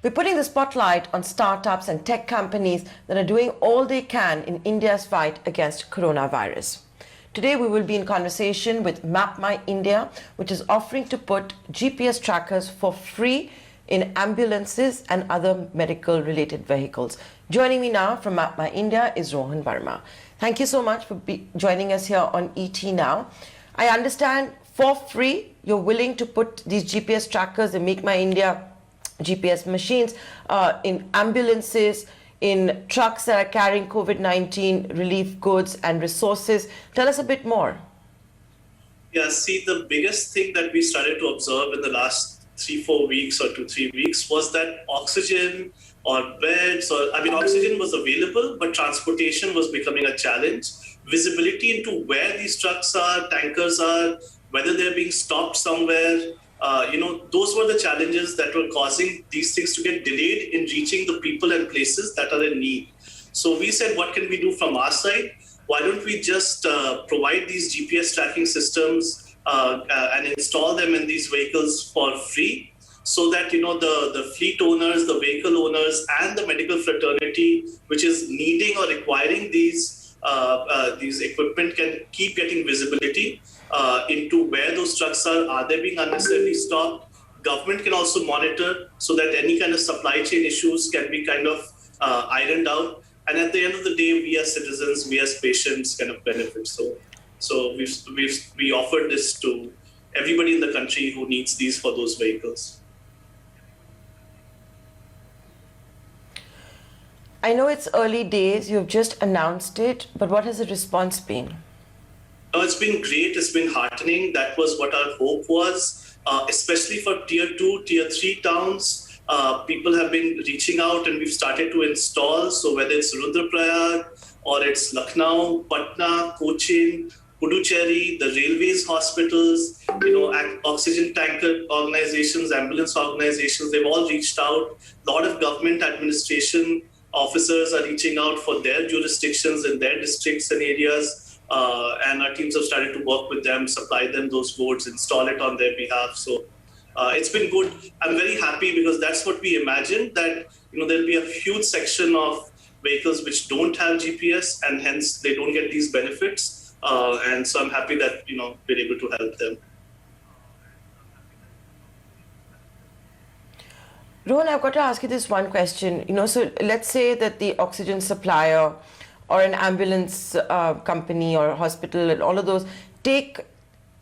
We're putting the spotlight on startups and tech companies that are doing all they can in India's fight against coronavirus. Today we will be in conversation with MapmyIndia, which is offering to put GPS trackers for free in ambulances and other medical related vehicles. Joining me now from MapmyIndia is Rohan Verma. Thank you so much for joining us here on ET Now. I understand for free you're willing to put these GPS trackers and MapmyIndia GPS machines in ambulances, in trucks that are carrying COVID-19 relief goods and resources. Tell us a bit more. Yeah, see, the biggest thing that we started to observe in the last 3-4 weeks or 2-3 weeks was that oxygen or beds, oxygen was available, but transportation was becoming a challenge. Visibility into where these trucks are, tankers are, whether they're being stopped somewhere, those were the challenges that were causing these things to get delayed in reaching the people and places that are in need. So we said, what can we do from our side? Why don't we just provide these GPS tracking systems and install them in these vehicles for free, so that the fleet owners, the vehicle owners, and the medical fraternity, which is needing or requiring these equipment, can keep getting visibility into where those trucks are. Are they being unnecessarily stopped? Government can also monitor so that any kind of supply chain issues can be kind of ironed out. And at the end of the day, we as citizens, we as patients kind of benefit. So we offered this to everybody in the country who needs these for those vehicles. I know it's early days, you've just announced it, but what has the response been? It's been great, it's been heartening. That was what our hope was, especially for tier 2, tier 3 towns. People have been reaching out and we've started to install. So whether it's Rudraprayag or it's Lucknow, Patna, Cochin, Puducherry, the railways, hospitals, oxygen tanker organizations, ambulance organizations, they've all reached out. A lot of government administration officers are reaching out for their jurisdictions in their districts and areas, and our teams have started to work with them, supply them those boards, install it on their behalf. So it's been good. I'm very happy because that's what we imagined, that there'll be a huge section of vehicles which don't have GPS and hence they don't get these benefits. And so I'm happy that we're able to help them. Rohan, I've got to ask you this one question. So let's say that the oxygen supplier or an ambulance company or hospital and all of those take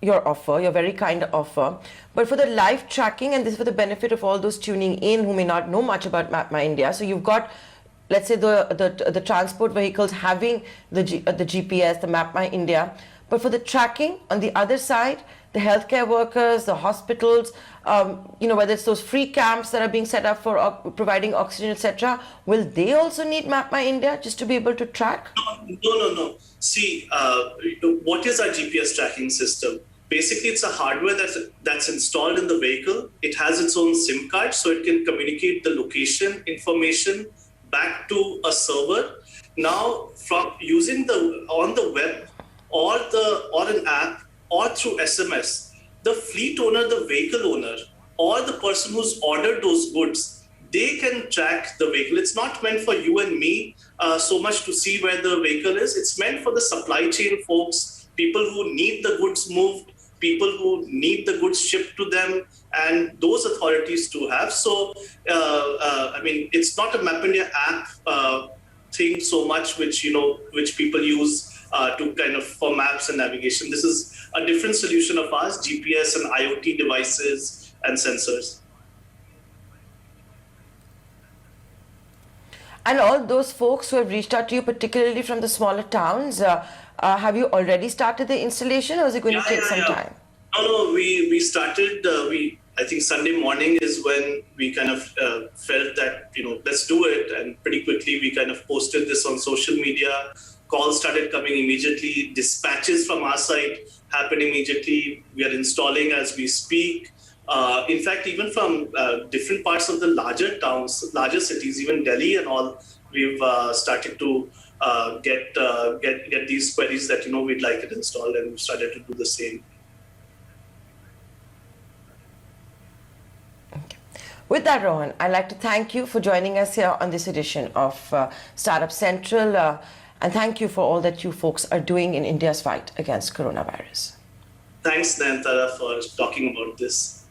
your offer, your very kind offer, but for the live tracking, and this is for the benefit of all those tuning in who may not know much about MapmyIndia. So you've got, let's say, the transport vehicles having the GPS, the MapmyIndia, but for the tracking on the other side, the healthcare workers, the hospitals, whether it's those free camps that are being set up for providing oxygen, etc., will they also need MapmyIndia just to be able to track? No. See, what is our GPS tracking system? Basically, it's a hardware that's installed in the vehicle. It has its own SIM card, so it can communicate the location information back to a server. Now, from using on the web or an app or through SMS, the fleet owner, the vehicle owner, or the person who's ordered those goods, they can track the vehicle. It's not meant for you and me so much to see where the vehicle is. It's meant for the supply chain folks, people who need the goods moved, people who need the goods shipped to them, and those authorities to have. So, it's not a MapmyIndia app thing so much, which people use to kind of for maps and navigation. This is a different solution of ours, GPS and IoT devices and sensors. And all those folks who have reached out to you, particularly from the smaller towns, have you already started the installation, or is it going to take some time? No, we started, I think Sunday morning is when we kind of felt that, let's do it. And pretty quickly, we kind of posted this on social media. Calls started coming immediately. Dispatches from our side happened immediately. We are installing as we speak. In fact, even from different parts of the larger towns, larger cities, even Delhi and all, we've started to get these queries that we'd like it installed, and we've started to do the same. With that, Rohan, I'd like to thank you for joining us here on this edition of Startup Central, and thank you for all that you folks are doing in India's fight against coronavirus. Thanks, Nayantara, for talking about this.